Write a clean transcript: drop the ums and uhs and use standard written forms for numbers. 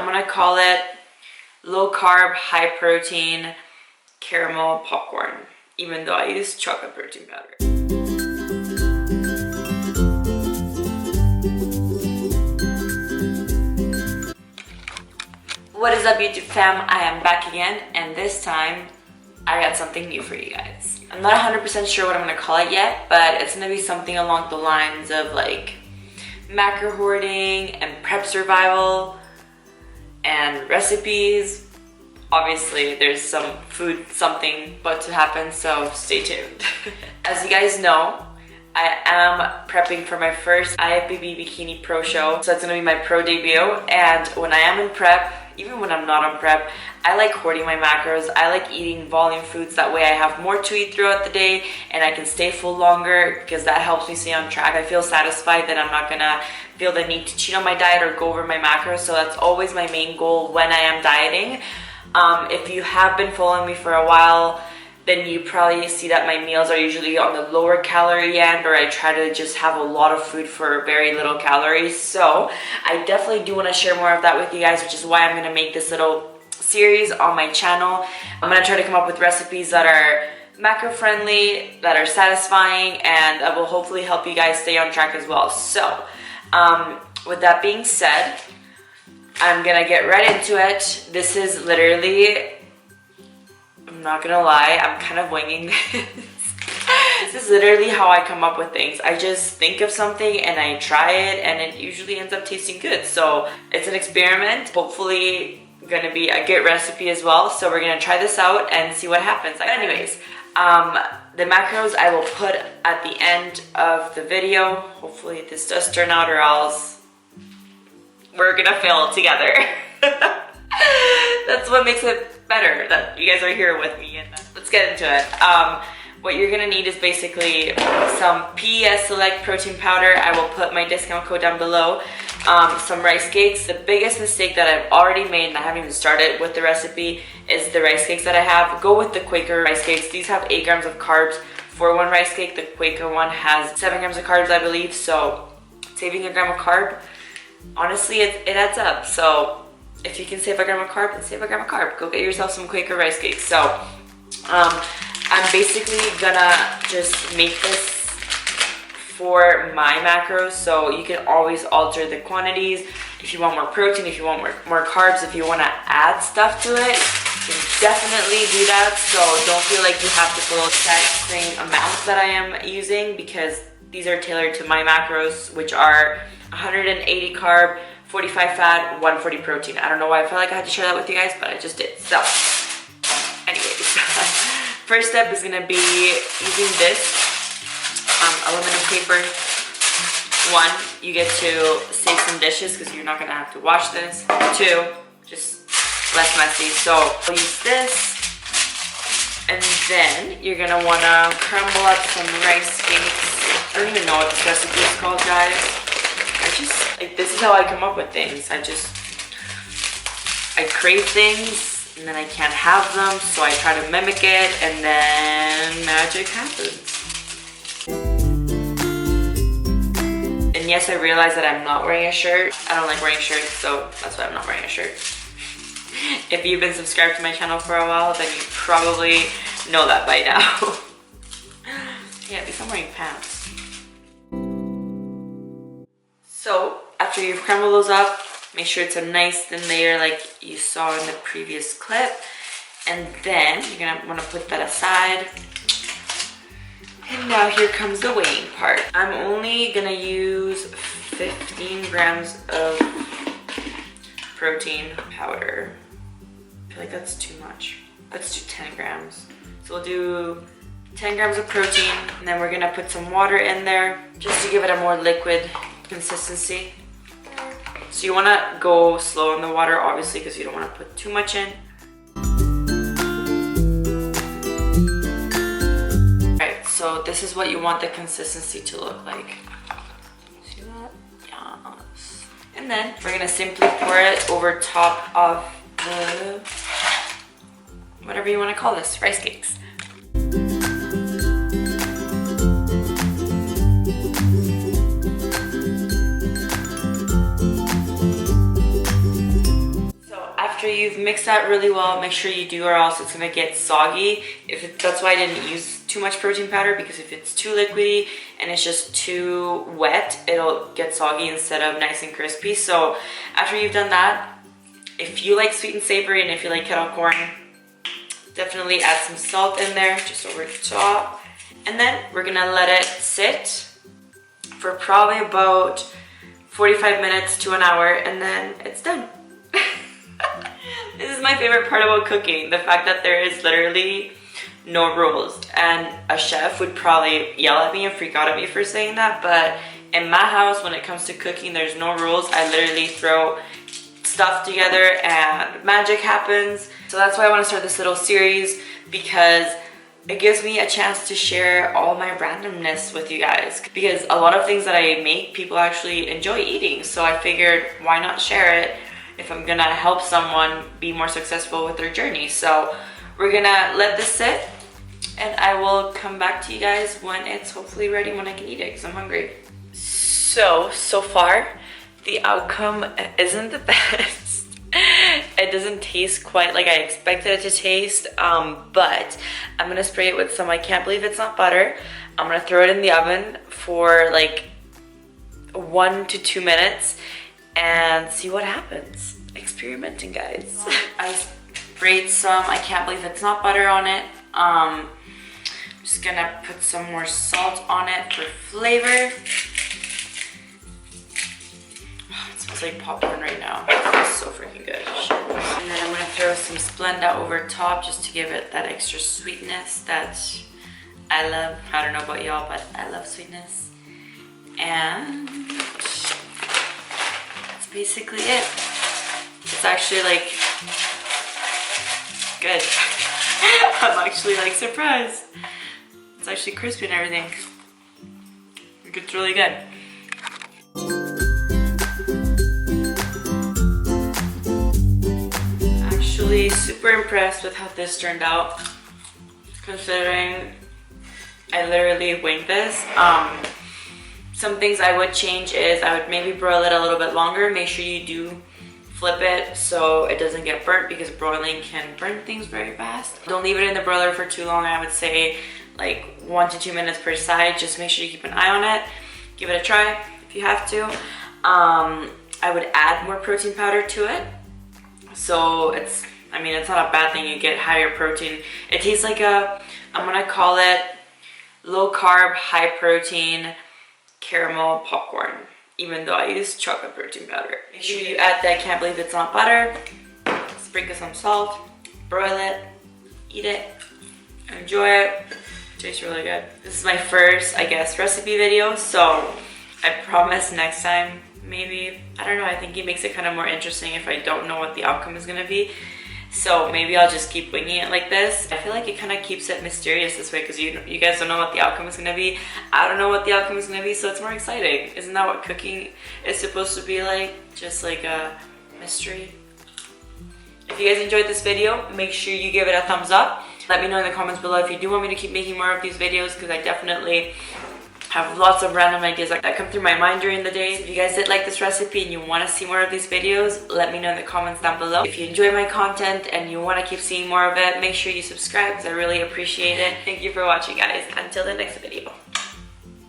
I'm gonna call it low carb, high protein caramel popcorn, even though I use chocolate protein powder. What is up, YouTube fam? I am back again, and this time I got something new for you guys. I'm not 100% sure what I'm gonna call it yet, but it's gonna be something along the lines of like macro hoarding and prep survival and recipes. Obviously there's some food something about to happen, so stay tuned. As you guys know, I am prepping for my first IFBB Bikini Pro show, so it's gonna be my pro debut. And when I am in prep, even when I'm not on prep, I like hoarding my macros. I like eating volume foods. That way I have more to eat throughout the day and I can stay full longer, because that helps me stay on track. I feel satisfied that I'm not gonna feel the need to cheat on my diet or go over my macros. So that's always my main goal when I am dieting. If you have been following me for a while, then you probably see that my meals are usually on the lower calorie end, or I try to just have a lot of food for very little calories. So I definitely do want to share more of that with you guys, which is why I'm going to make this little series on my channel. I'm going to try to come up with recipes that are macro friendly, that are satisfying, and that will hopefully help you guys stay on track as well. So with that being said, I'm going to get right into it. This is literally, I'm not gonna lie, I'm kind of winging this. This is literally how I come up with things. I just think of something and I try it, and it usually ends up tasting good. So it's an experiment, hopefully gonna be a good recipe as well. So we're gonna try this out and see what happens. But anyways, the macros I will put at the end of the video. Hopefully this does turn out, or else we're gonna fail together. That's what makes it better that you guys are here with me. And let's get into it. What you're gonna need is basically some PES Select protein powder. I will put my discount code down below. Some rice cakes. The biggest mistake that I've already made, and I haven't even started with the recipe, is the rice cakes that I have. Go with the Quaker rice cakes. These have 8 grams of carbs for one rice cake. The Quaker one has 7 grams of carbs, I believe. So saving a gram of carb, honestly, it adds up. So if you can save a gram of carb, then save a gram of carb. Go get yourself some Quaker rice cakes. So I'm basically gonna just make this for my macros. So you can always alter the quantities. If you want more protein, if you want more carbs, if you want to add stuff to it, you can definitely do that. So don't feel like you have to follow that same amounts that I am using, because these are tailored to my macros, which are 180 carb, 45 fat, 140 protein. I don't know why I felt like I had to share that with you guys, but I just did. So anyways, first step is gonna be using this aluminum paper. 1, you get to save some dishes because you're not gonna have to wash this. 2, just less messy. So I'll use this, and then you're gonna wanna crumble up some rice cakes. I don't even know what this recipe is called, guys. Like, this is how I come up with things. I crave things and then I can't have them, so I try to mimic it, and then magic happens. And yes, I realize that I'm not wearing a shirt. I don't like wearing shirts, so that's why I'm not wearing a shirt. If you've been subscribed to my channel for a while, then you probably know that by now. Yeah, at least I'm wearing pants. So after you've crumbled those up, make sure it's a nice thin layer like you saw in the previous clip. And then you're gonna wanna put that aside. And now here comes the weighing part. I'm only gonna use 15 grams of protein powder. I feel like that's too much. Let's do 10 grams. So we'll do 10 grams of protein, and then we're gonna put some water in there just to give it a more liquid consistency. So you want to go slow on the water, obviously, because you don't want to put too much in. Alright, so this is what you want the consistency to look like. See that? Yes. And then we're going to simply pour it over top of the, whatever you want to call this, rice cakes. after you've mixed that really well, make sure you do, or else it's gonna get soggy. That's why I didn't use too much protein powder, because if it's too liquidy and it's just too wet, it'll get soggy instead of nice and crispy. So after you've done that, if you like sweet and savory and if you like kettle corn, definitely add some salt in there, just over the top. And then we're gonna let it sit for probably about 45 minutes to an hour, and then it's done. This is my favorite part about cooking, the fact that there is literally no rules. And a chef would probably yell at me and freak out at me for saying that, but in my house, when it comes to cooking, there's no rules. I literally throw stuff together and magic happens. So that's why I want to start this little series, because it gives me a chance to share all my randomness with you guys, because a lot of things that I make, people actually enjoy eating. So I figured, why not share it if I'm gonna help someone be more successful with their journey. So we're gonna let this sit, and I will come back to you guys when it's hopefully ready, when I can eat it, because I'm hungry. So far, the outcome isn't the best. It doesn't taste quite like I expected it to taste, but I'm gonna spray it with some, I can't believe it's not butter. I'm gonna throw it in the oven for like 1 to 2 minutes and see what happens. Experimenting, guys. I sprayed some, I can't believe it's not butter on it. I'm just gonna put some more salt on it for flavor. It smells like popcorn right now. It's so freaking good. And then I'm gonna throw some Splenda over top just to give it that extra sweetness that I love. I don't know about y'all, but I love sweetness. And that's basically it. It's actually like good. I'm actually like surprised. It's actually crispy and everything. It's really good. Actually super impressed with how this turned out, considering I literally winged this. Some things I would change is I would maybe broil it a little bit longer. Make sure you do flip it so it doesn't get burnt, because broiling can burn things very fast. Don't leave it in the broiler for too long. I would say like 1 to 2 minutes per side. Just make sure you keep an eye on it. Give it a try if you have to. I would add more protein powder to it. So it's not a bad thing. You get higher protein. It tastes like I'm gonna call it low carb, high protein caramel popcorn, even though I use chocolate protein powder. Make sure you add that, I can't believe it's not butter. Sprinkle some salt, broil it, eat it, enjoy it. Tastes really good. This is my first, I guess, recipe video, so I promise next time, maybe, I don't know, I think it makes it kind of more interesting if I don't know what the outcome is gonna be. So maybe I'll just keep winging it like this. I feel like it kind of keeps it mysterious this way, because you guys don't know what the outcome is going to be. I don't know what the outcome is going to be, so it's more exciting. Isn't that what cooking is supposed to be like? Just like a mystery. If you guys enjoyed this video, make sure you give it a thumbs up. Let me know in the comments below if you do want me to keep making more of these videos, because I definitely have lots of random ideas that come through my mind during the day. If you guys did like this recipe and you want to see more of these videos, let me know in the comments down below. If you enjoy my content and you want to keep seeing more of it, make sure you subscribe, because I really appreciate it. Thank you for watching, guys. Until the next video.